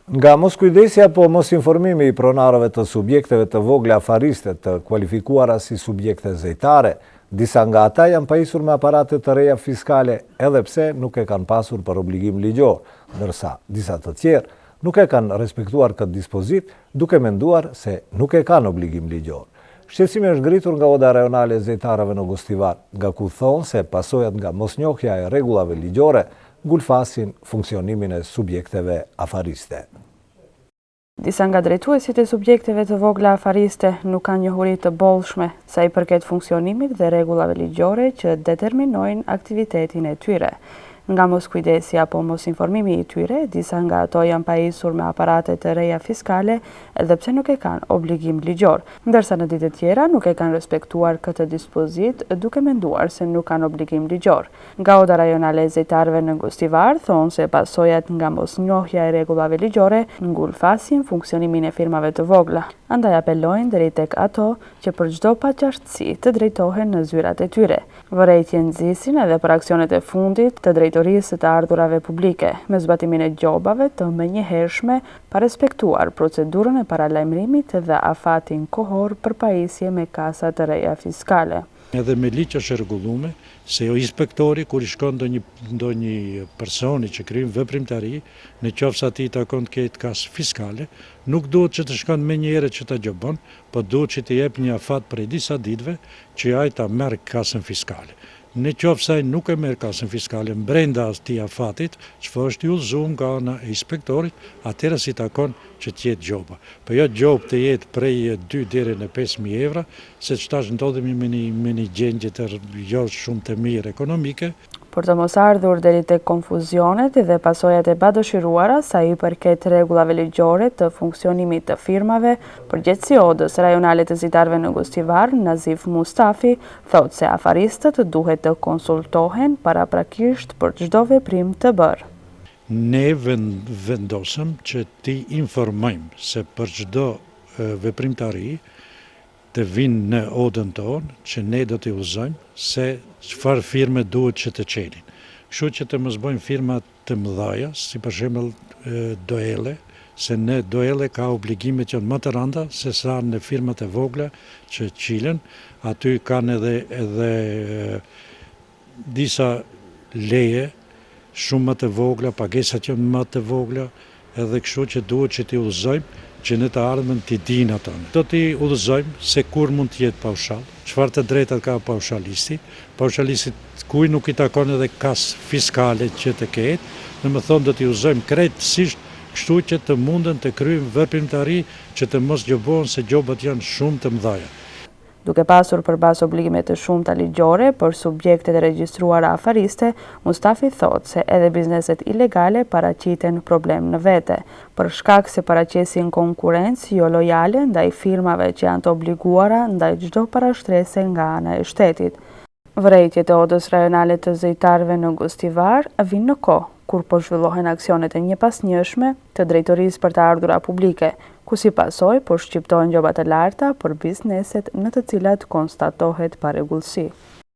Nga moskujdesja po mos informimi i pronarëve të subjekteve të vogla afariste të kualifikuara si subjekte zejtare, disa nga ata janë pajisur me aparate të reja fiskale edhe pse nuk e kanë pasur për obligim ligjor, ndërsa disa të tjerë nuk e kanë respektuar këtë dispozit duke menduar se nuk e kanë obligim ligjor. Shqetësimi është ngritur nga Oda Rajonale e Zejtarëve në Gostivar, nga ku thonë se pasojat nga mosnjohja e rregullave ligjore ngulfasin funksionimin e subjekteve afariste. Disa nga drejtuesit e subjekteve të vogla afariste nuk kanë njohuri të bollshme sa i përket funksionimit dhe rregullave ligjore që determinojnë aktivitetin e tyre. Nga moskujdesja apo mosinformimi i tyre, disa nga ato janë pajisur me aparate të reja fiskale edhe pse nuk e kanë obligim ligjor, ndërsa në ditë tjera nuk e kanë respektuar këtë dispozit duke menduar se nuk kanë obligim ligjor. Nga Oda Rajonale e Zejtarëve në Gostivar thonë se pasojat nga mosnjohja e rregullave ligjore ngulfasin funksionimin e firmave të vogla. Andaj apelojnë deri tek ato që për çdo paqartësi të drejtohen në zyrat e tyre. Vërejtje nxisin edhe për aksionet e fundit të drejtorisë të ardhurave publike, me zbatimin e gjobave të menjëhershme pa respektuar procedurën e paralajmërimit dhe afatin kohor për pajisje me kasa të reja fiskale. Edhe me ligj është rregulluar se inspektori kur i shkon ndonjë personi që kryen veprimtari, në qoftë se atij takon të ketë kasë fiskale, nuk duhet që të shkon menjëherë që ta gjobon, por duhet që të jep një afat prej disa ditëve që ai ta merr kasën fiskale. Në qoftë se ai nuk e merr kasën fiskale brenda atij afatit, çfarë është i udhëzuar nga ana e inspektorit, atëherë si takon që të jetë gjoba. Po jo gjobë të jetë prej 2 deri në 5.000 euro, se tash ndodhemi me një gjendje të jo shumë të mirë ekonomike. Por të mos ardhur deri tek konfuzionet dhe pasojat e padëshiruara sa i përket rregullave ligjore të funksionimit të firmave, përgjegjësi i Odës Rajonale të Zejtarëve në Gostivar, Nazif Mustafi, thotë se afaristët duhet të konsultohen paraprakisht për çdo veprim të bërë. Ne vendosëm që ti informojmë se për çdo veprimtari të vinë në odën tonë, që ne do t'i udhëzojmë se çfarë firme duhet që të çelin. Kështu që të mos bëjmë firma të mëdha, si për shembull Doele, se ne Doele ka obligime që janë më të rënda se sa në firmat e vogla që qilen, aty kanë edhe disa leje shumë më të vogla, pagesat janë më të vogla, edhe kështu që duhet që t'i udhëzojmë që në të ardhmen t'i dinë ato. Do t'i udhëzojmë se kur mund të jetë paushall, çfarë të drejtat ka paushalisti, kuj nuk i takon edhe kasë fiskale që të ketë, domethënë do t'i udhëzojmë krejtësisht kështu që të munden të kryejnë veprimtari që të mos gjobohen se gjobat janë shumë të mëdha. Duke pasur përbas obligime të shumta ligjore për subjektet e regjistruara afariste, Mustafi thotë se edhe bizneset ilegale paraqiten problem në vete, për shkak se paraqesin konkurrencë jo lojale ndaj firmave që janë të obliguara ndaj çdo parashtrese nga ana e shtetit. Vërejtjet e Odës Rajonale të Zejtarëve në Gostivar vinë në kohë kur po zhvillohen aksionet e njëpasnjëshme të drejtorisë për të ardhura publike, ku si pasojë po shqiptohen gjoba të larta për bizneset në të cilat konstatohet parregullsi.